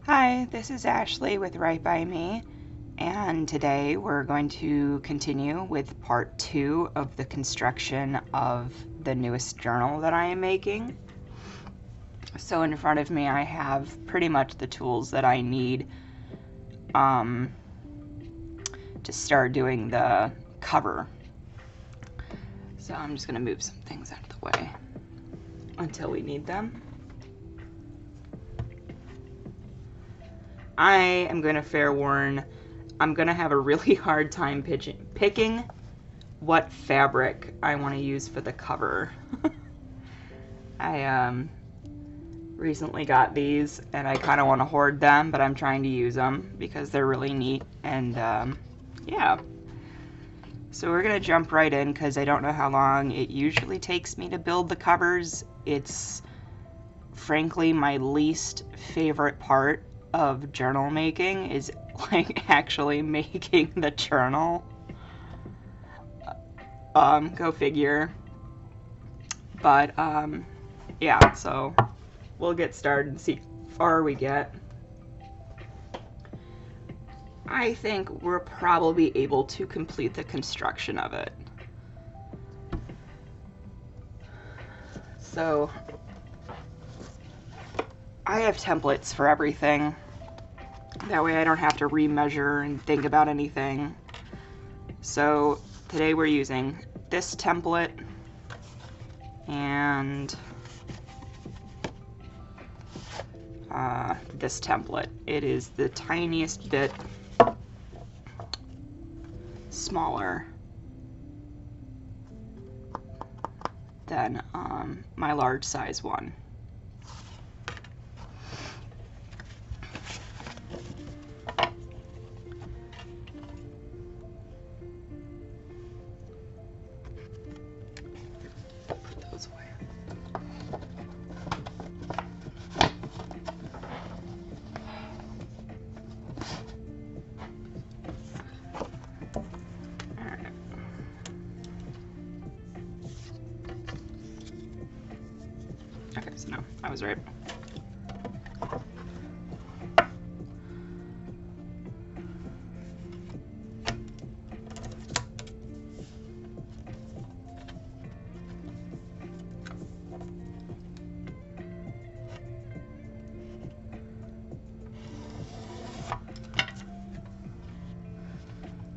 Hi, this is Ashley with Right By Me, and today we're going to continue with part 2 of the construction of the newest journal that I am making. So in front of me I have pretty much the tools that I need to start doing the cover. So I'm just going to move some things out of the way until we need them. I am going to fair warn, I'm going to have a really hard time picking what fabric I want to use for the cover. I recently got these and I kind of want to hoard them, but I'm trying to use them because they're really neat. And yeah, so we're going to jump right in because I don't know how long it usually takes me to build the covers. It's frankly my least favorite part of journal making is like actually making the journal. Go figure. But yeah, so we'll get started and see how far we get. I think we're probably able to complete the construction of it. So I have templates for everything. That way I don't have to remeasure and think about anything. So today we're using this template and this template. It is the tiniest bit smaller than my large size one. Put those away. Okay, so no, I was right.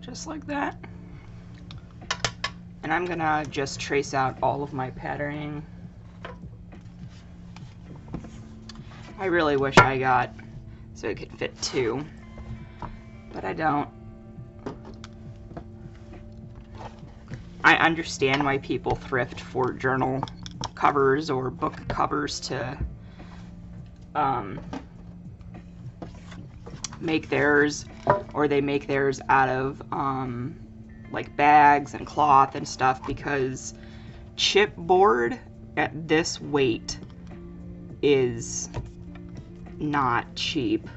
Just like that. And I'm gonna just trace out all of my patterning. I really wish I got so it could fit two, but I don't. I understand why people thrift for journal covers or book covers to make theirs, or they make theirs out of like bags and cloth and stuff, because chipboard at this weight is not cheap.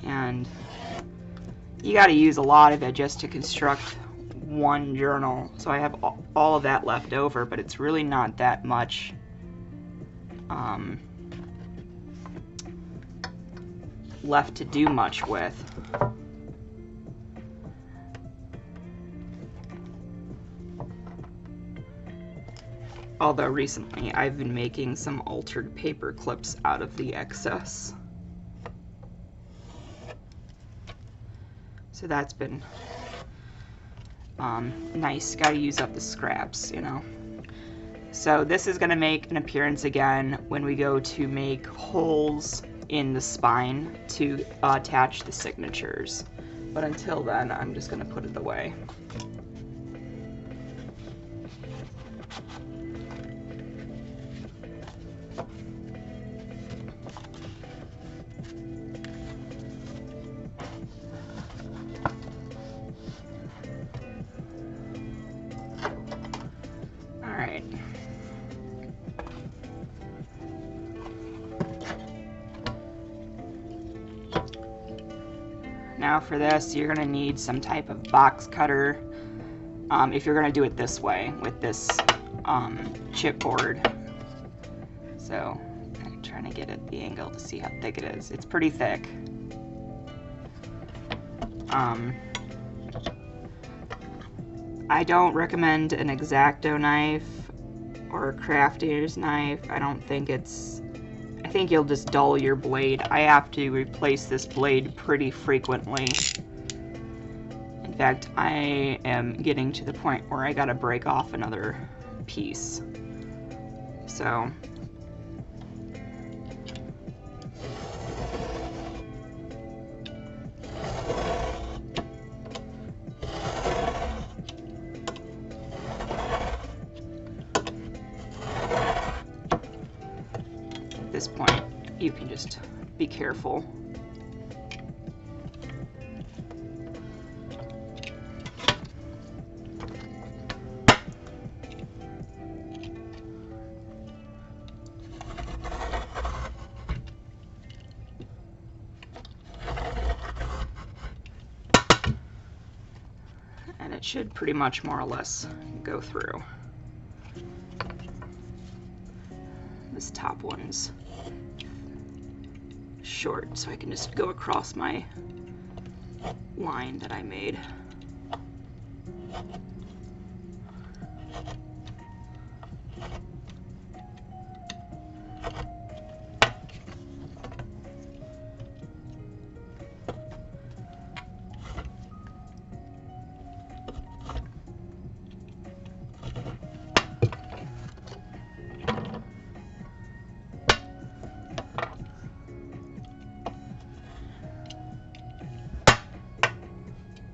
And you got to use a lot of it just to construct one journal. So I have all of that left over, but it's really not that much left to do much with. Although recently I've been making some altered paper clips out of the excess. So that's been nice. Gotta use up the scraps, you know. So this is gonna make an appearance again when we go to make holes in the spine to attach the signatures. But until then, I'm just gonna put it away. Alright. Now for this, you're going to need some type of box cutter if you're going to do it this way with this chipboard. So I'm trying to get at the angle to see how thick it is. It's pretty thick. I don't recommend an X-Acto knife or a crafter's knife. I think you'll just dull your blade. I have to replace this blade pretty frequently. In fact, I am getting to the point where I gotta break off another piece. So at this point, you can just be careful. And it should pretty much more or less go through. This top one's short, so I can just go across my line that I made.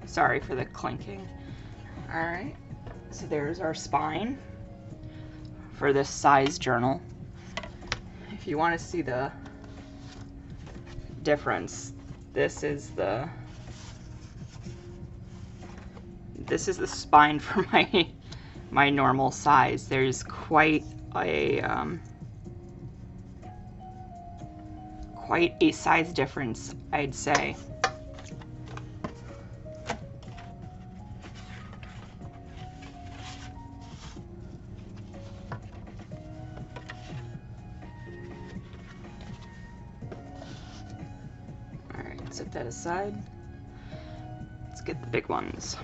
Sorry for the clinking. Alright, so there's our spine for this size journal. If you want to see the difference, this is the spine for my normal size. There's quite a size difference, I'd say. Set that aside. Let's get the big ones.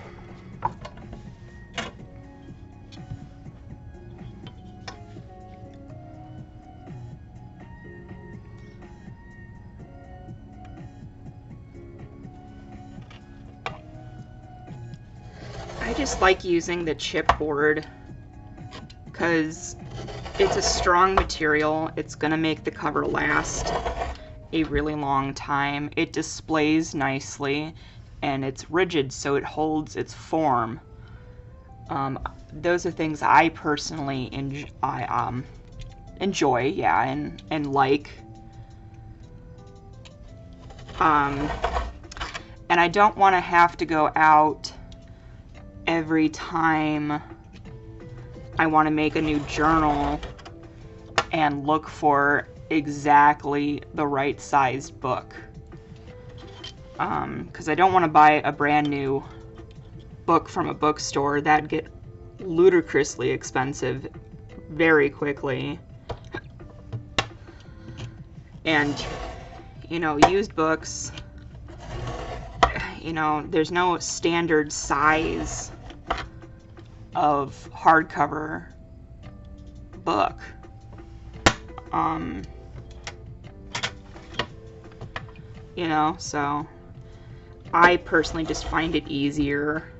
I just like using the chipboard because it's a strong material. It's gonna make the cover last a really long time. It displays nicely and it's rigid, so it holds its form. Those are things I personally enjoy, yeah, and like. And I don't want to have to go out every time I want to make a new journal and look for exactly the right sized book, because I don't want to buy a brand new book from a bookstore. That'd get ludicrously expensive very quickly. And you know, used books, you know, there's no standard size of hardcover book. You know, so I personally just find it easier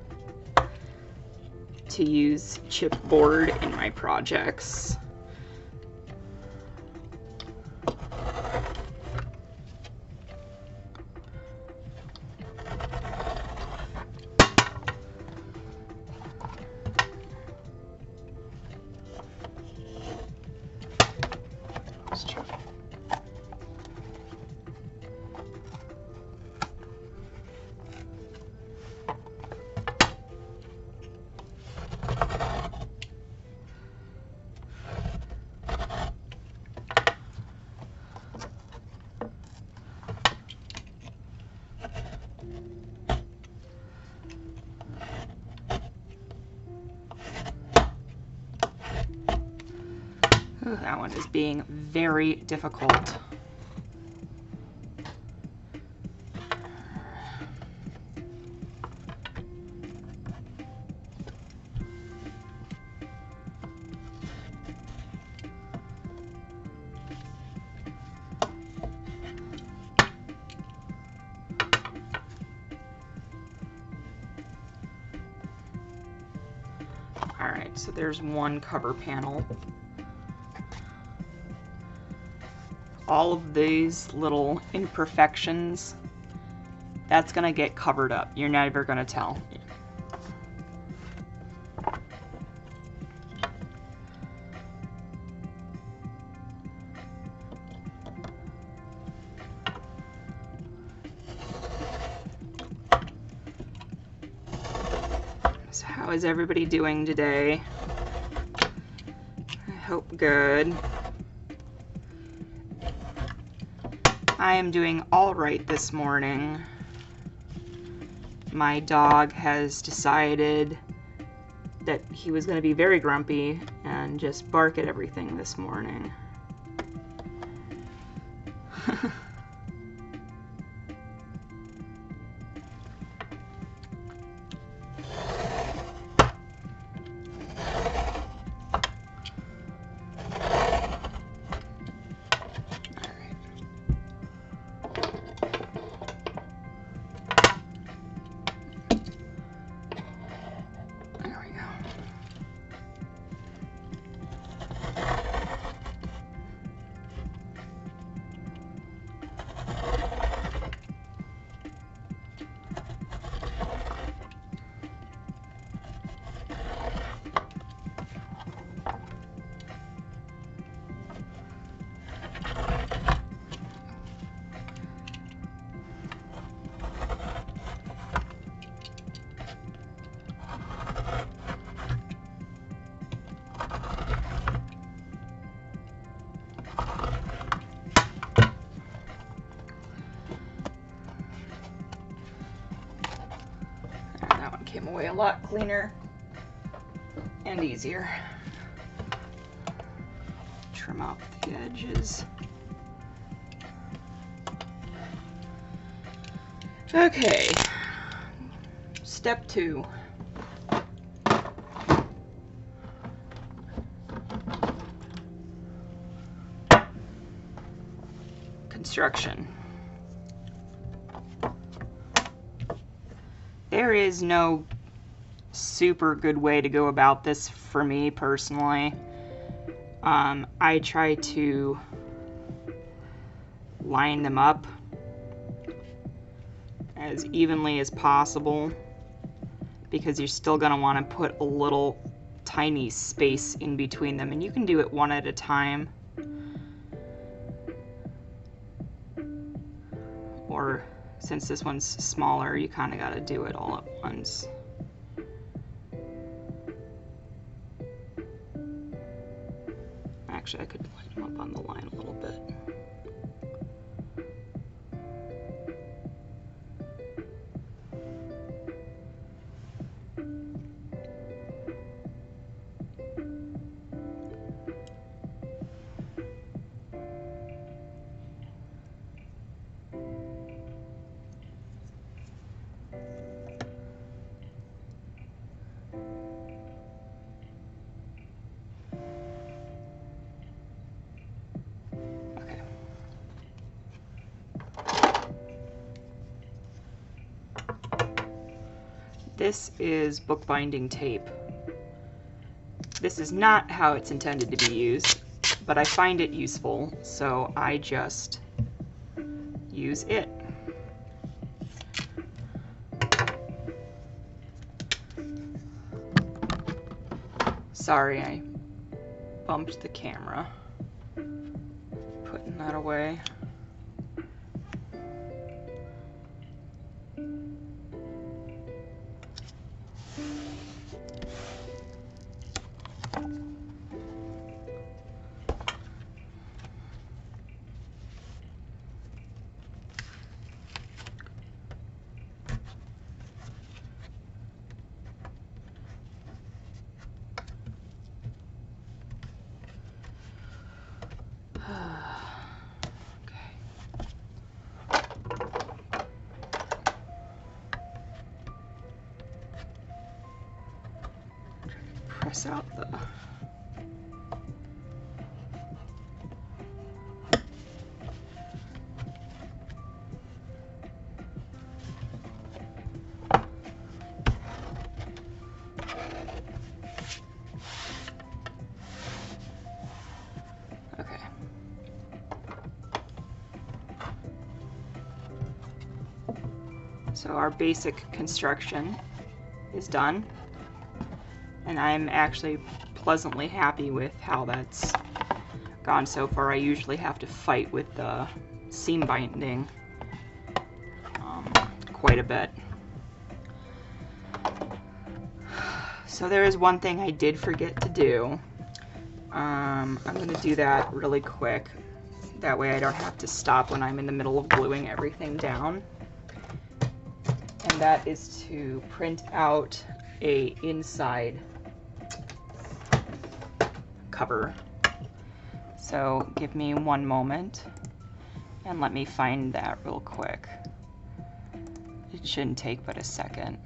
to use chipboard in my projects. Ooh, that one is being very difficult. Alright, so there's one cover panel. All of these little imperfections, that's gonna get covered up. You're never gonna tell. So how is everybody doing today? I hope good. I am doing all right this morning. My dog has decided that he was going to be very grumpy and just bark at everything this morning. Came away a lot cleaner and easier. Trim off the edges. Okay, step 2. Construction. There is no super good way to go about this for me personally. I try to line them up as evenly as possible because you're still going to want to put a little tiny space in between them, and you can do it one at a time. Or since this one's smaller, you kind of got to do it all at once. Actually, I could line them up on the line a little bit. This is bookbinding tape. This is not how it's intended to be used, but I find it useful, so I just use it. Sorry, I bumped the camera. Putting that away. cross out the... Okay. So our basic construction is done, and I'm actually pleasantly happy with how that's gone so far. I usually have to fight with the seam binding quite a bit. So there is one thing I did forget to do. I'm going to do that really quick. That way I don't have to stop when I'm in the middle of gluing everything down. And that is to print out a inside cover. So give me one moment and let me find that real quick. It shouldn't take but a second.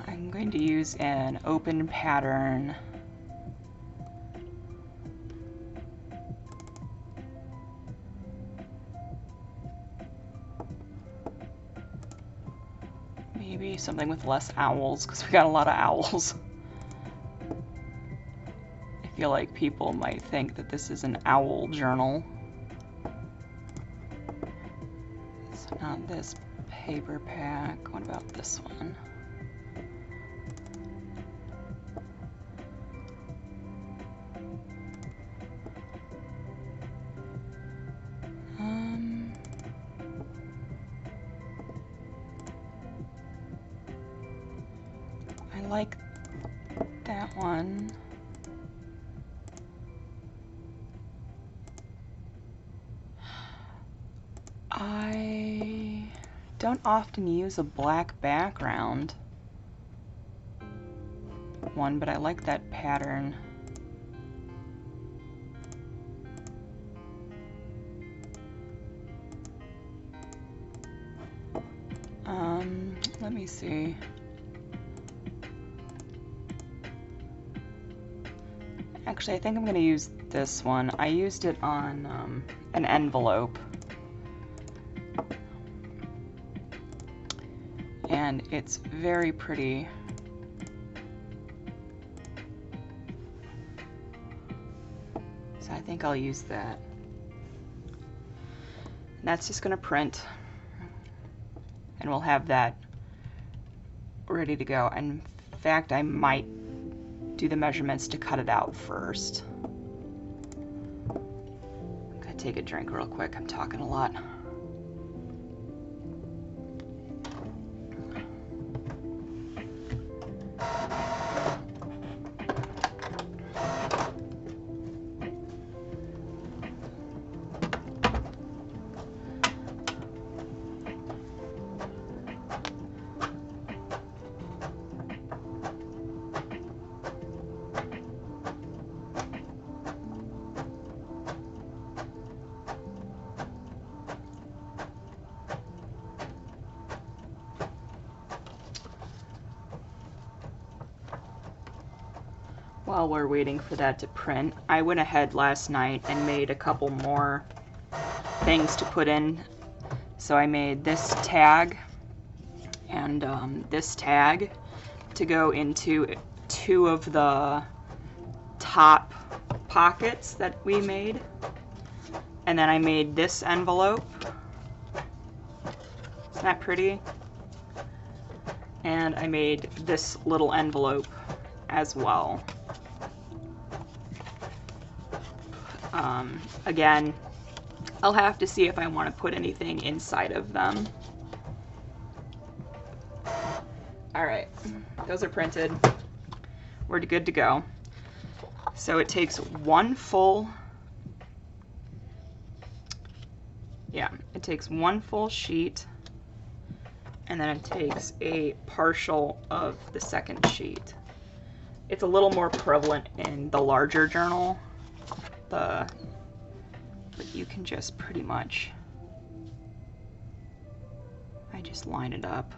I'm going to use an open pattern. Maybe something with less owls, because we got a lot of owls. I feel like people might think that this is an owl journal. So not this paper pack. What about this one? I like that one. I don't often use a black background one, but I like that pattern. Let me see. Actually, I think I'm going to use this one. I used it on an envelope. And it's very pretty. So I think I'll use that. And that's just going to print. And we'll have that ready to go. In fact, I might do the measurements to cut it out first. I'm gonna take a drink real quick. I'm talking a lot. While we're waiting for that to print, I went ahead last night and made a couple more things to put in. So I made this tag and this tag to go into two of the top pockets that we made. And then I made this envelope. Isn't that pretty? And I made this little envelope as well. Again, I'll have to see if I want to put anything inside of them. Alright, those are printed. We're good to go. So it takes one full, it takes one full sheet, and then it takes a partial of the second sheet. It's a little more prevalent in the larger journal, but you can just pretty much, I just line it up.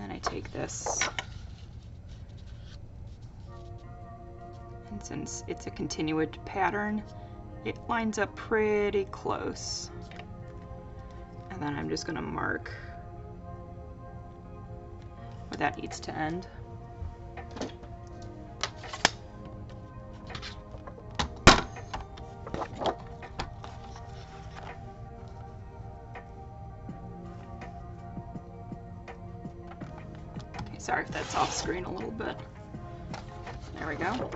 then I take this, and since it's a continued pattern, it lines up pretty close. And then I'm just gonna mark where that needs to end. Okay, sorry if that's off screen a little bit. There we go.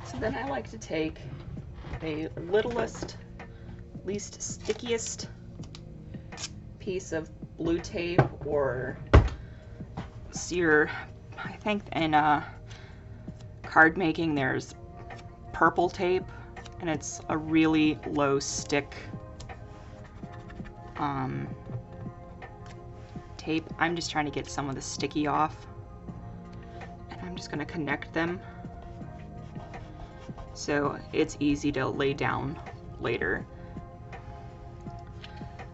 So then I like to take the littlest, least stickiest piece of blue tape, or I think in card making there's purple tape, and it's a really low stick tape. I'm just trying to get some of the sticky off, and I'm just going to connect them so it's easy to lay down later.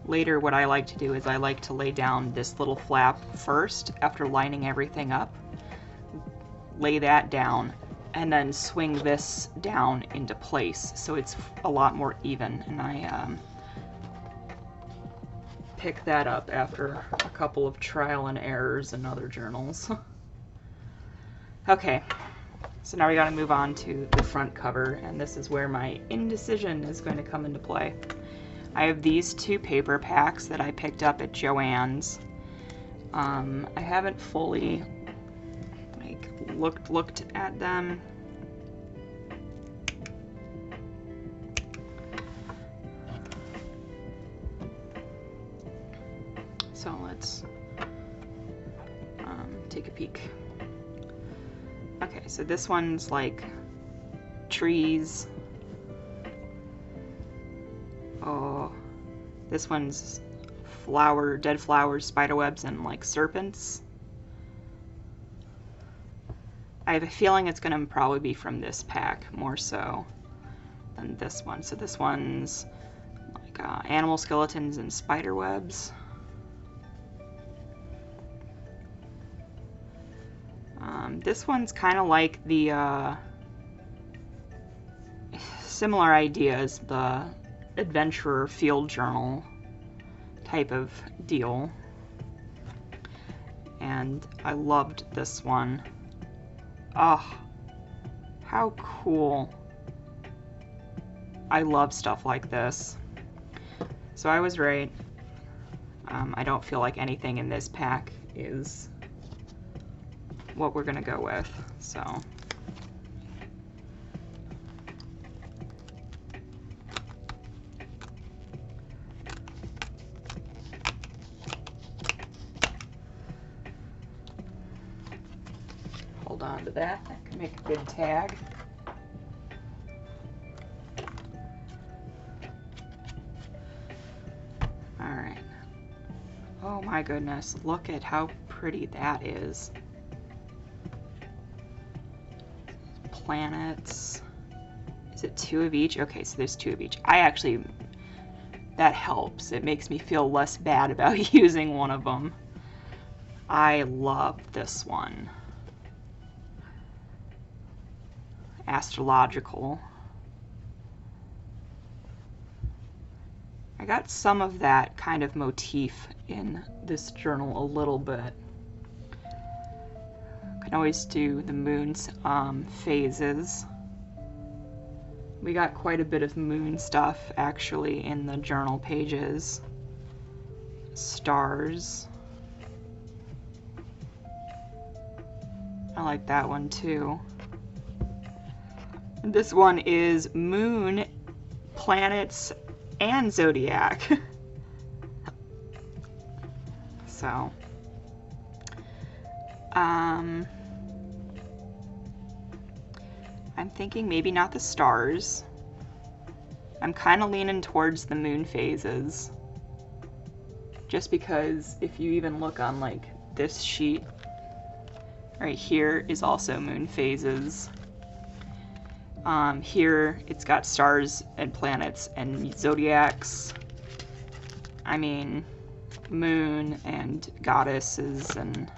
Later, what I like to do is I like to lay down this little flap first after lining everything up, lay that down, and then swing this down into place so it's a lot more even. And I pick that up after a couple of trial and errors in other journals. Okay. So now we gotta move on to the front cover, and this is where my indecision is going to come into play. I have these two paper packs that I picked up at Joann's. I haven't fully looked at them. So let's take a peek. Okay, so this one's like trees. Oh, this one's dead flowers, spiderwebs, and like serpents. I have a feeling it's gonna probably be from this pack more so than this one. So this one's like animal skeletons and spiderwebs. This one's kind of like the similar ideas, the adventurer field journal type of deal, and I loved this one. Oh, how cool. I love stuff like this. So I was right. I don't feel like anything in this pack is what we're gonna go with, so. Hold on to that. That can make a good tag. All right. Oh my goodness, look at how pretty that is. Planets. Is it 2 of each? Okay, so there's 2 of each. That helps. It makes me feel less bad about using one of them. I love this one. Astrological. I got some of that kind of motif in this journal a little bit. Can always do the moon's phases. We got quite a bit of moon stuff actually in the journal pages. Stars. I like that one too. This one is moon, planets, and zodiac. So I'm thinking maybe not the stars. I'm kind of leaning towards the moon phases. Just because if you even look on like this sheet, right here is also moon phases. Here it's got stars and planets and zodiacs. I mean, moon and goddesses and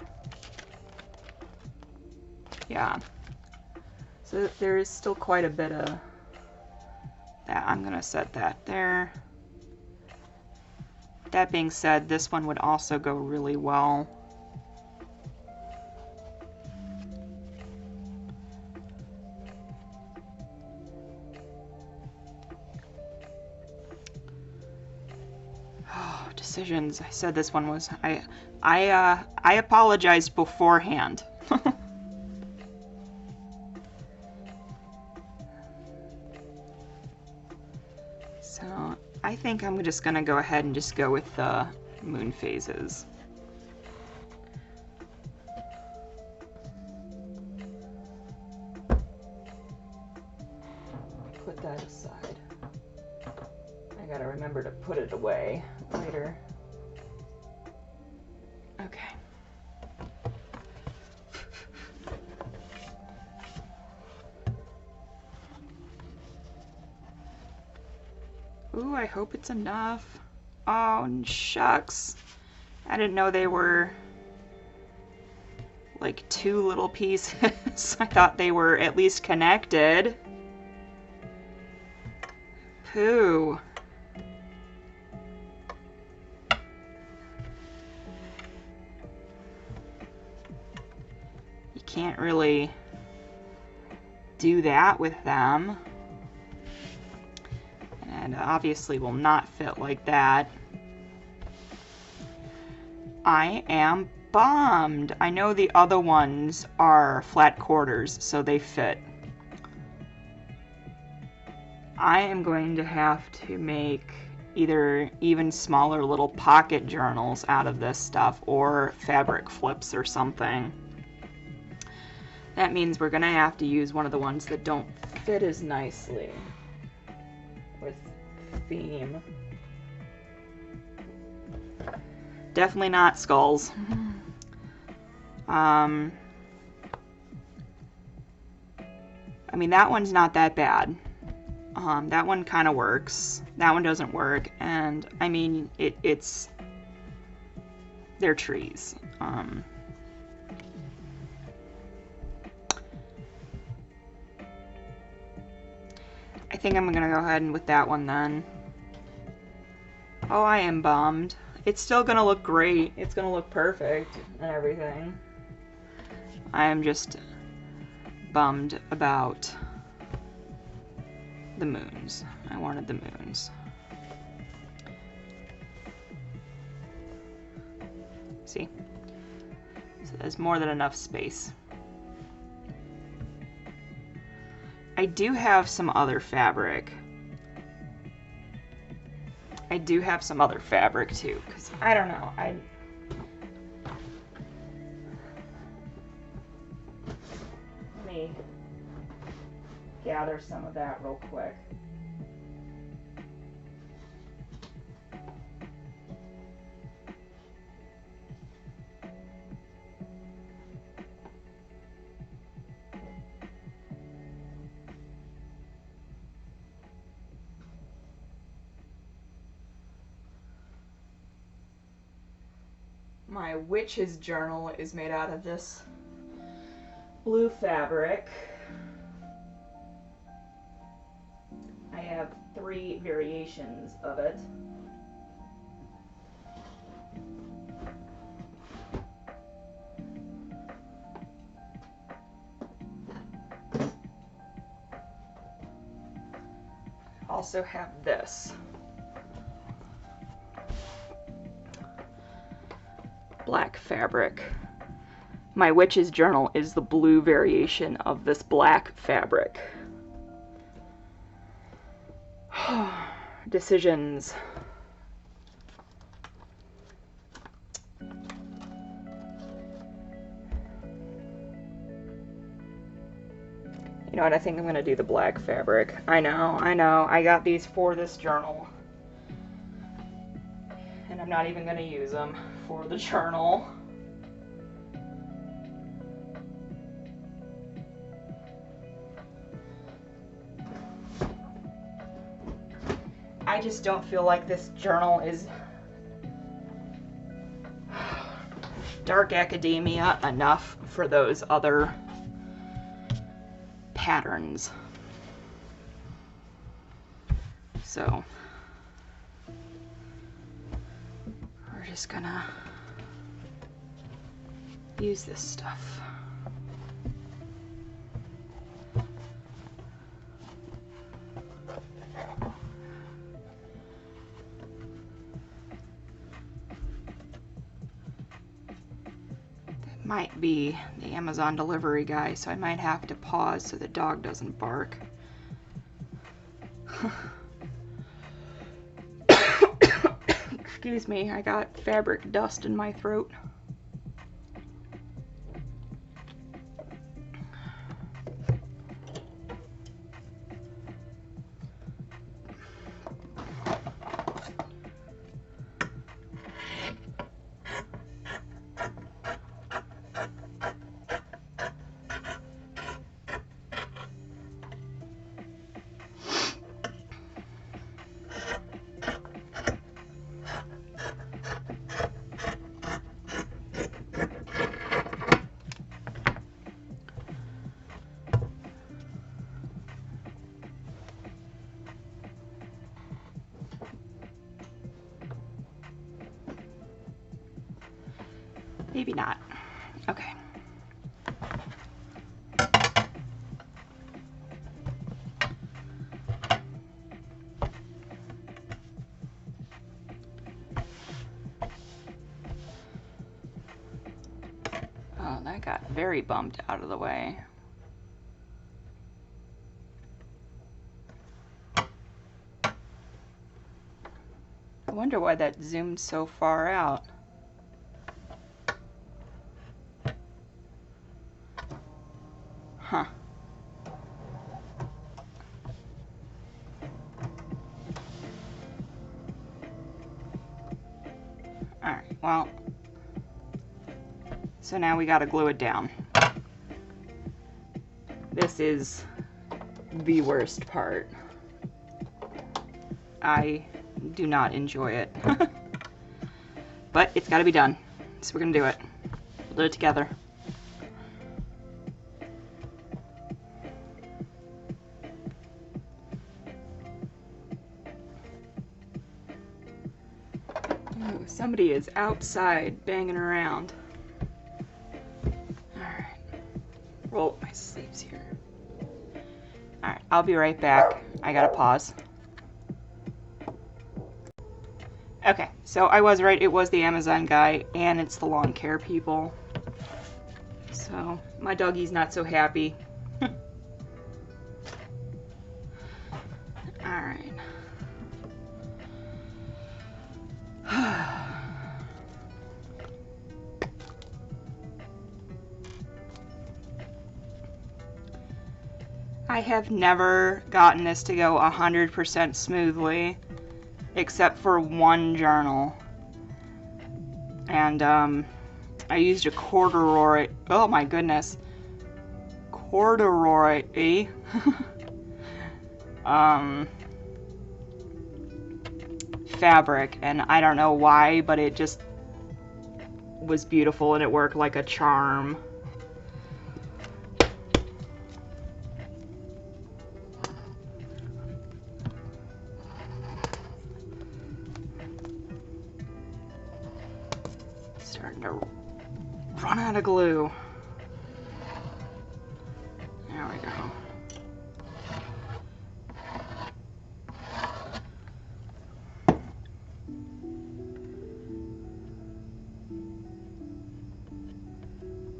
yeah. So there is still quite a bit of that. I'm gonna set that there. That being said, this one would also go really well. Oh, decisions. I said this one was I apologized beforehand. So I think I'm just gonna go ahead and just go with the moon phases. Put that aside. I gotta remember to put it away later. Okay. Ooh, I hope it's enough. Oh, shucks. I didn't know they were like two little pieces. I thought they were at least connected. Pooh. You can't really do that with them. And obviously will not fit like that. I am bummed. I know the other ones are flat quarters, so they fit. I am going to have to make either even smaller little pocket journals out of this stuff or fabric flips or something. That means we're gonna have to use one of the ones that don't fit as nicely with theme. Definitely not skulls. I mean, that one's not that bad. That one kind of works. That one doesn't work. And I mean, they're trees. I think I'm gonna go ahead and with that one then. Oh, I am bummed. It's still gonna look great. It's gonna look perfect and everything. I am just bummed about the moons. I wanted the moons. See? So there's more than enough space. I do have some other fabric. I do have some other fabric too, because I don't know. Let me gather some of that real quick. My witch's journal is made out of this blue fabric. I have 3 variations of it. I also have this. Black fabric. My witch's journal is the blue variation of this black fabric. Decisions. You know what, I think I'm gonna do the black fabric. I know, I got these for this journal. And I'm not even gonna use them for the journal. I just don't feel like this journal is dark academia enough for those other patterns. So we're just gonna use this stuff. Might be the Amazon delivery guy, so I might have to pause so the dog doesn't bark. Excuse me, I got fabric dust in my throat. Maybe not. Okay. Oh, that got very bumped out of the way. I wonder why that zoomed so far out. Huh. Alright, well, so now we gotta glue it down. This is the worst part. I do not enjoy it. But it's gotta be done, so we're gonna do it. We'll do it together. Ooh, somebody is outside banging around. Alright. Roll up my sleeves here. Alright, I'll be right back. I gotta pause. Okay, so I was right. It was the Amazon guy, and it's the lawn care people. So my doggy's not so happy. Alright. I have never gotten this to go 100% smoothly, except for one journal. And I used a corduroy, oh my goodness, corduroy fabric, and I don't know why, but it just was beautiful and it worked like a charm. Starting to run out of glue. There we go.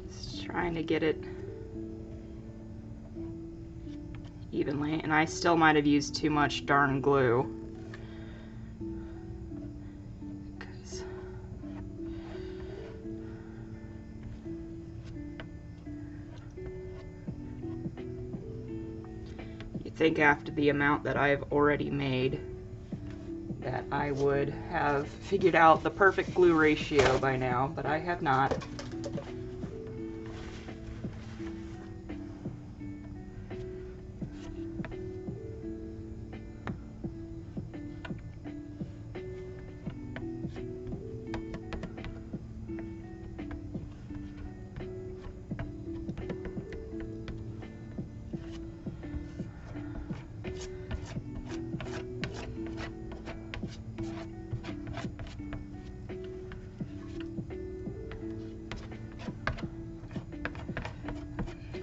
Just trying to get it evenly, and I still might have used too much darn glue. think after the amount that I've already made that I would have figured out the perfect glue ratio by now, but I have not.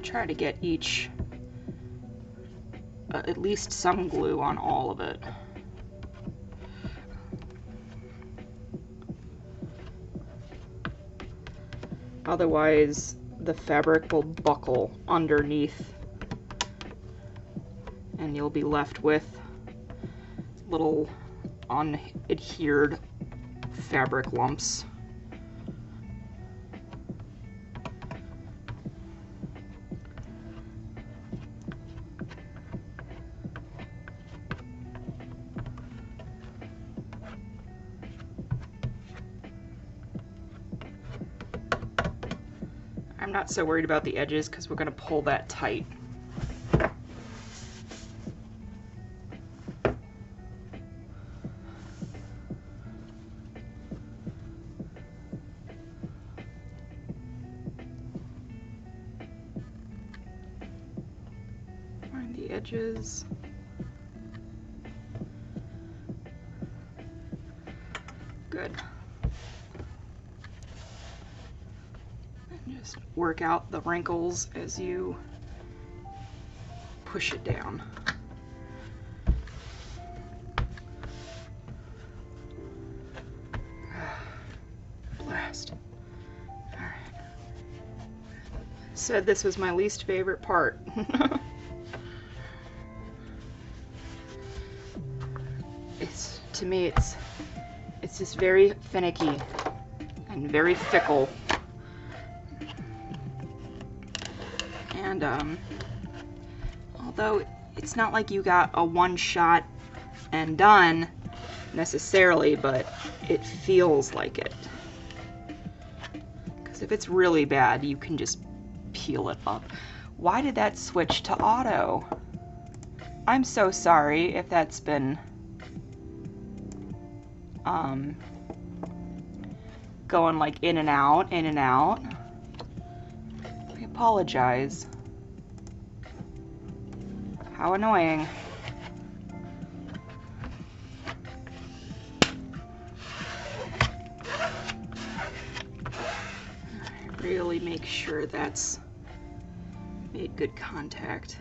Try to get each at least some glue on all of it. Otherwise, the fabric will buckle underneath and you'll be left with little unadhered fabric lumps. I'm not so worried about the edges because we're going to pull that tight. Find the edges. Good. Just work out the wrinkles as you push it down. Blast. All right. Said this was my least favorite part. To me, it's just very finicky and very fickle. And although it's not like you got a one shot and done necessarily, but it feels like it. Because if it's really bad, you can just peel it up. Why did that switch to auto? I'm so sorry if that's been going like in and out, in and out. I apologize. How annoying. Really make sure that's made good contact.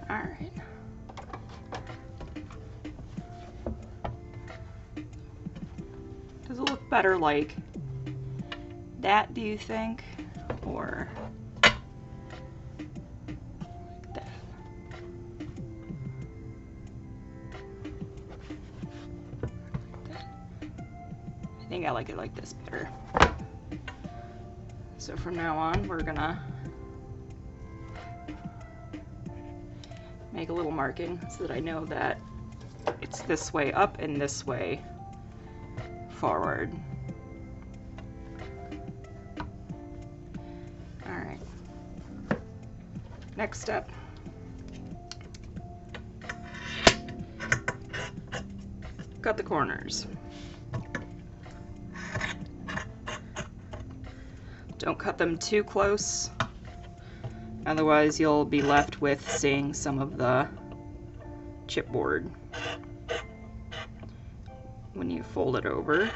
All right. Does it look better like that, do you think? Or like that? I think I like it like this better. So from now on, we're gonna make a little marking so that I know that it's this way up and this way forward. All right. Next step. Cut the corners. Don't cut them too close, otherwise you'll be left with seeing some of the chipboard when you fold it over.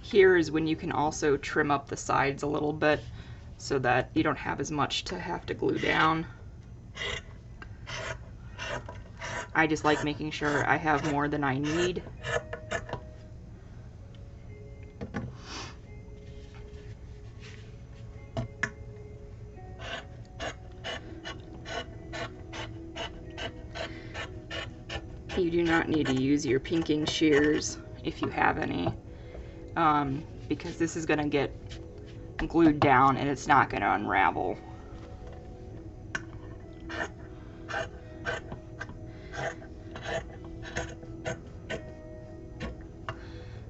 Here is when you can also trim up the sides a little bit so that you don't have as much to have to glue down. I just like making sure I have more than I need. You do not need to use your pinking shears if you have any, because this is going to get glued down and it's not going to unravel.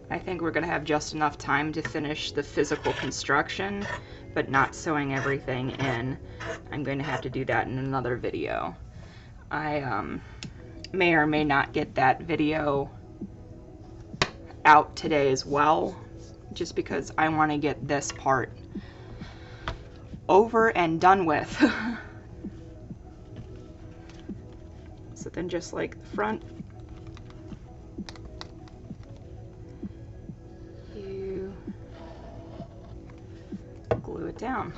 I think we're going to have just enough time to finish the physical construction, but not sewing everything in. I'm going to have to do that in another video. I may or may not get that video out today as well, just because I want to get this part over and done with. So then, just like the front, you glue it down.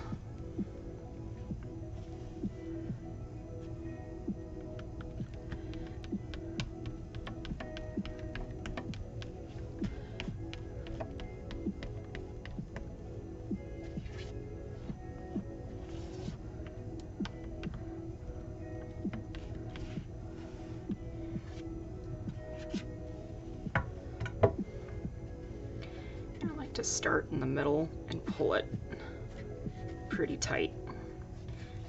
To start in the middle and pull it pretty tight,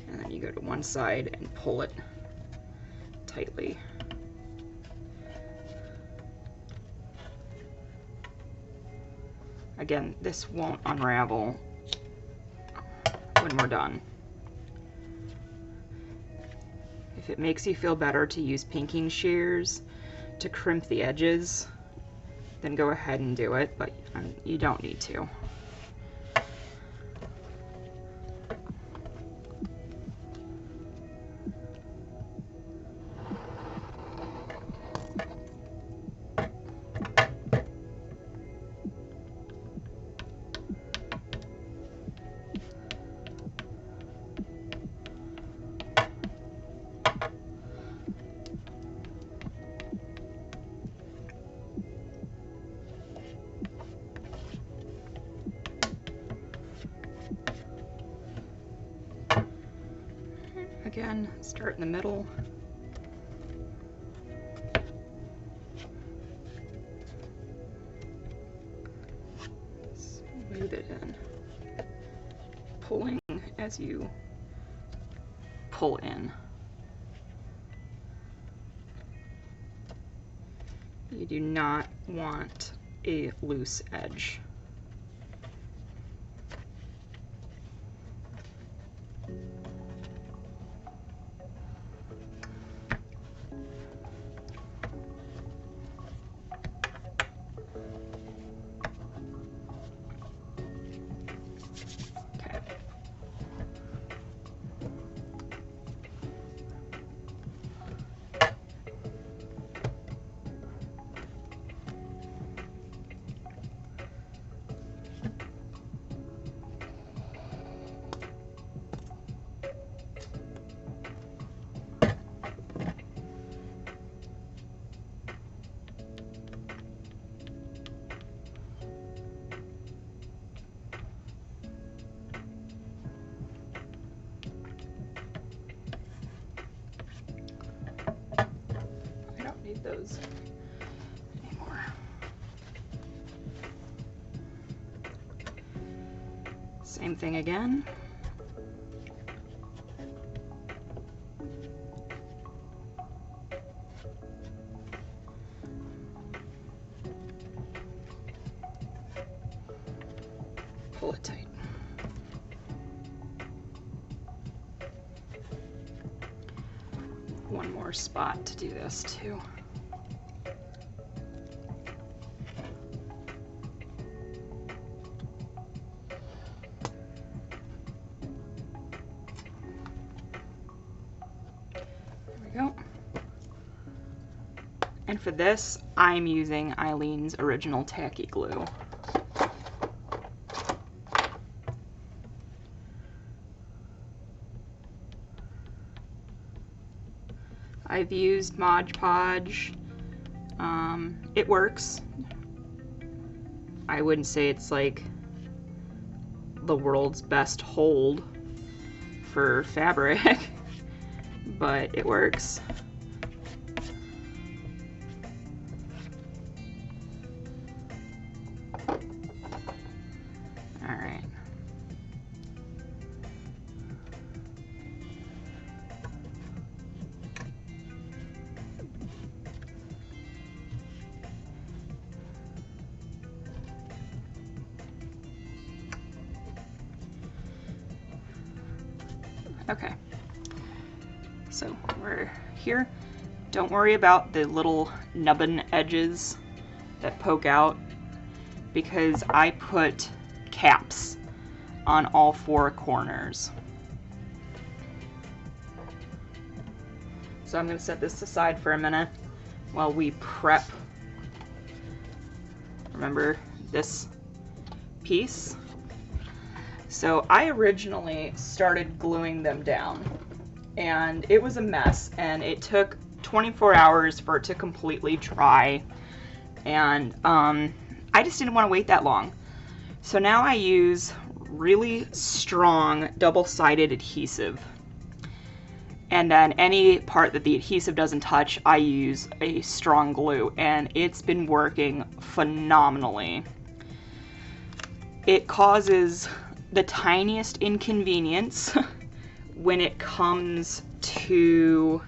and then you go to one side and pull it tightly. Again, this won't unravel when we're done. If it makes you feel better to use pinking shears to crimp the edges, then go ahead and do it, but you don't need to. Again, start in the middle. Smooth it in. Pulling as you pull in. You do not want a loose edge. Those anymore. Same thing again. Pull it tight. One more spot to do this too. Go. And for this, I'm using Eileen's Original Tacky Glue. I've used Mod Podge. It works. I wouldn't say it's like the world's best hold for fabric. But it works. Okay, so we're here. Don't worry about the little nubbin edges that poke out, because I put caps on all 4 corners. So I'm going to set this aside for a minute while we prep. Remember this piece? So I originally started gluing them down, and it was a mess, and it took 24 hours for it to completely dry, and I just didn't want to wait that long. So now I use really strong double-sided adhesive, and then any part that the adhesive doesn't touch, I use a strong glue, and it's been working phenomenally. It causes the tiniest inconvenience when it comes to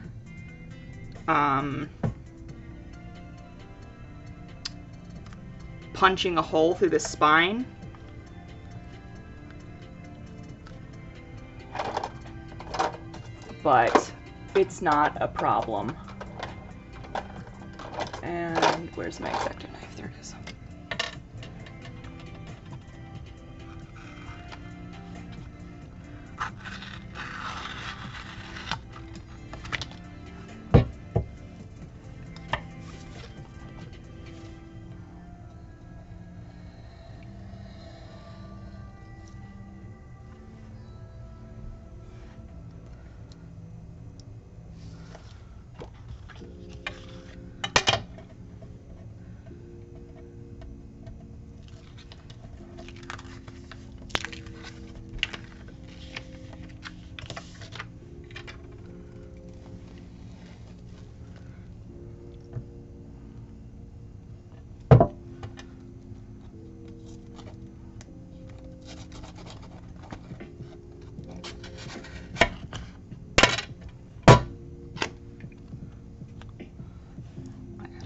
punching a hole through the spine. But it's not a problem. And where's my X-Acto knife? There it is.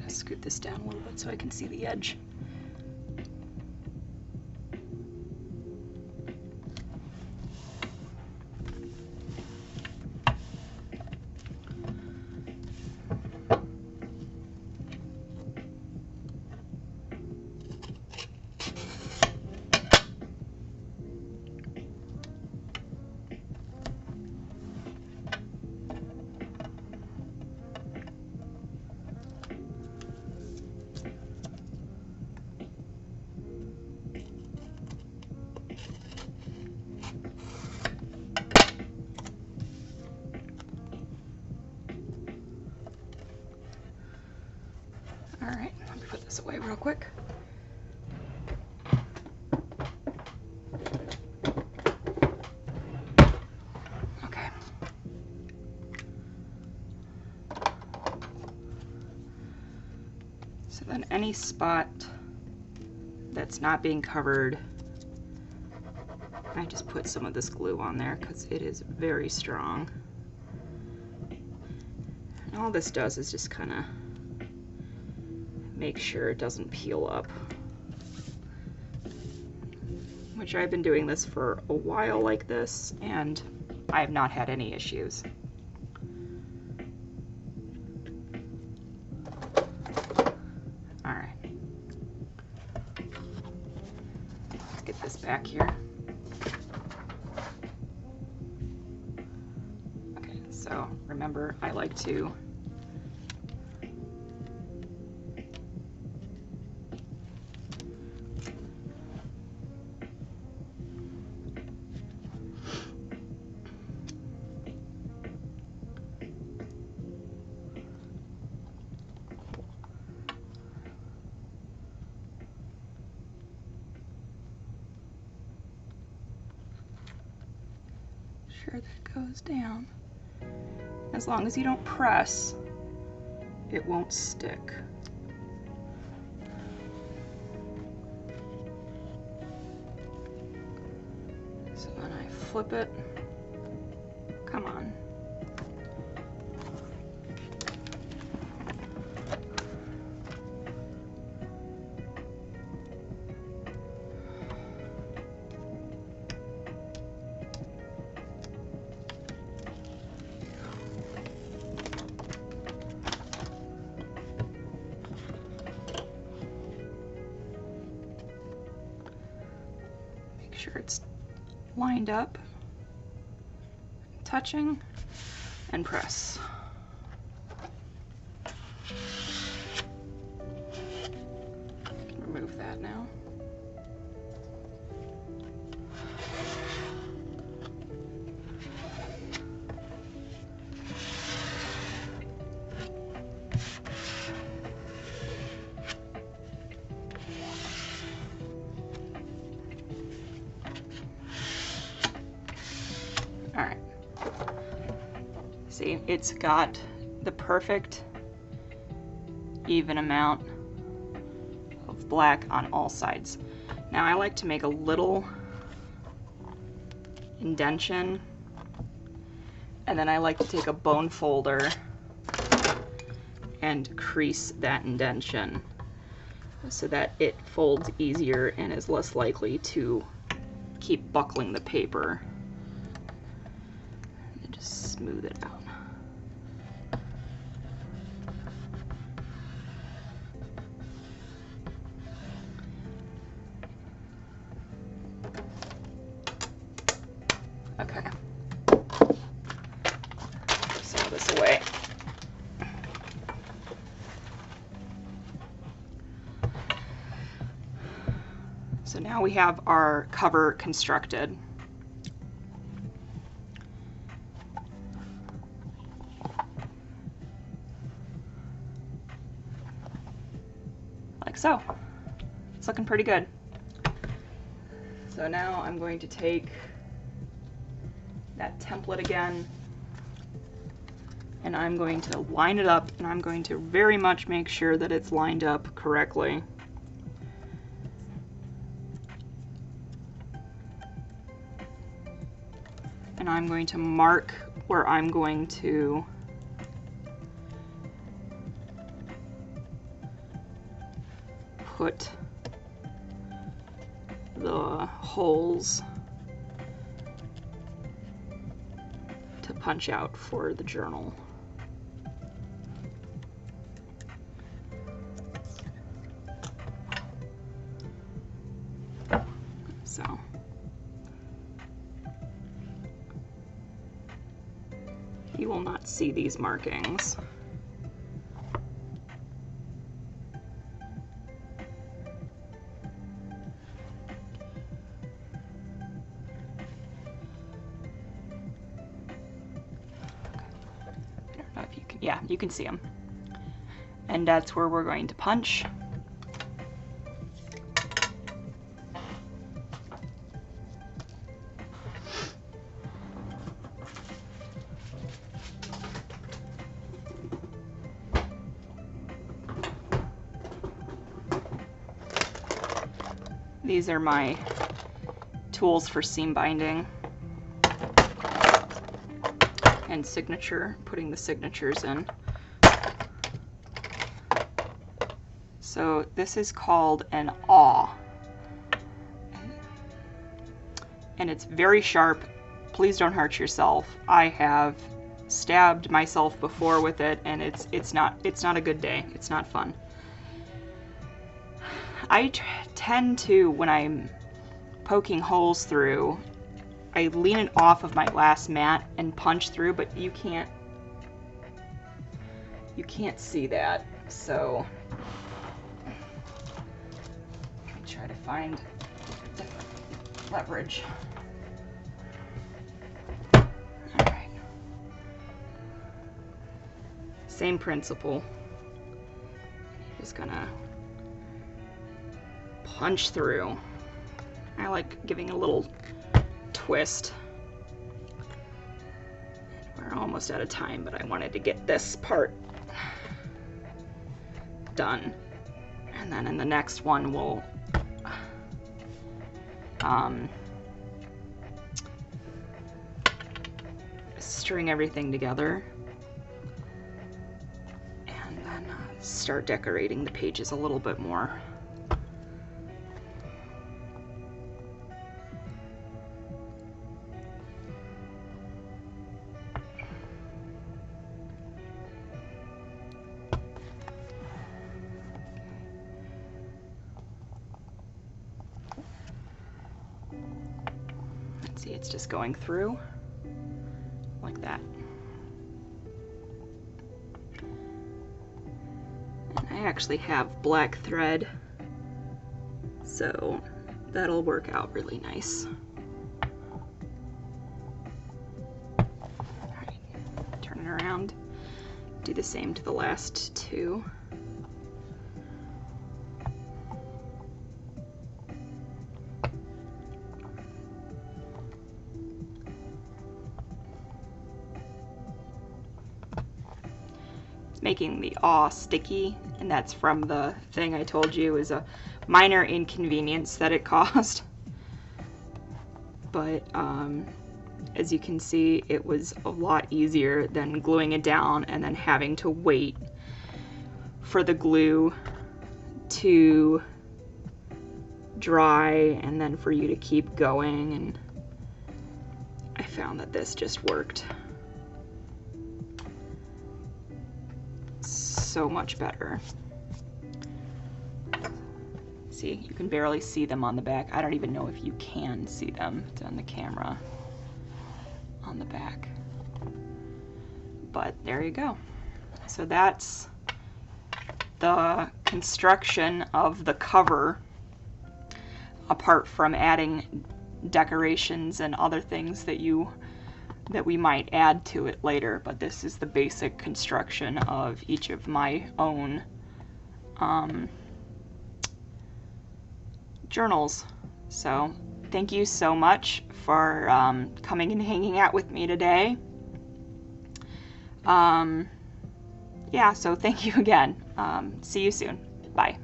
Scoot this down a little bit so I can see the edge. All right, let me put this away real quick. Okay. So then any spot that's not being covered, I just put some of this glue on there because it is very strong. And all this does is just kind of make sure it doesn't peel up. Which I've been doing this for a while like this, and I have not had any issues. All right. Let's get this back here. Okay, so remember, I like to sure that goes down. As long as you don't press, it won't stick. So then I flip it. Come on. sure it's lined up, touching, and press. Remove that now. All right. See, it's got the perfect even amount of black on all sides. Now I like to make a little indentation, and then I like to take a bone folder and crease that indentation so that it folds easier and is less likely to keep buckling the paper. And just smooth it out. Okay. Some of this away. So now we have our cover constructed. Like so. It's looking pretty good. So now I'm going to take that template again, and I'm going to line it up, and I'm going to very much make sure that it's lined up correctly. And I'm going to mark where I'm going to put the holes to punch out for the journal. So you will not see these markings. I don't know if you can, yeah, you can see them. And that's where we're going to punch. These are my tools for seam binding and signature, putting the signatures in. So this is called an awl, and it's very sharp. Please don't hurt yourself. I have stabbed myself before with it, and it's not a good day. It's not fun. I tend to, when I'm poking holes through, I lean it off of my glass mat and punch through, but you can't see that. So let me try to find different leverage. All right. Same principle. You're just gonna punch through. I like giving a little twist. We're almost out of time, but I wanted to get this part done. And then in the next one, we'll string everything together and then start decorating the pages a little bit more. See, it's just going through like that. And I actually have black thread, so that'll work out really nice. All right, turn it around. Do the same to the last two. Making the aw sticky, and that's from the thing I told you is a minor inconvenience that it caused. But as you can see, it was a lot easier than gluing it down and then having to wait for the glue to dry and then for you to keep going. And I found that this just worked so much better. See, you can barely see them on the back. I don't even know if you can see them. It's on the camera on the back. But there you go. So that's the construction of the cover, apart from adding decorations and other things that we might add to it later. But this is the basic construction of each of my own journals. So thank you so much for coming and hanging out with me today. Yeah, so thank you again. See you soon. Bye.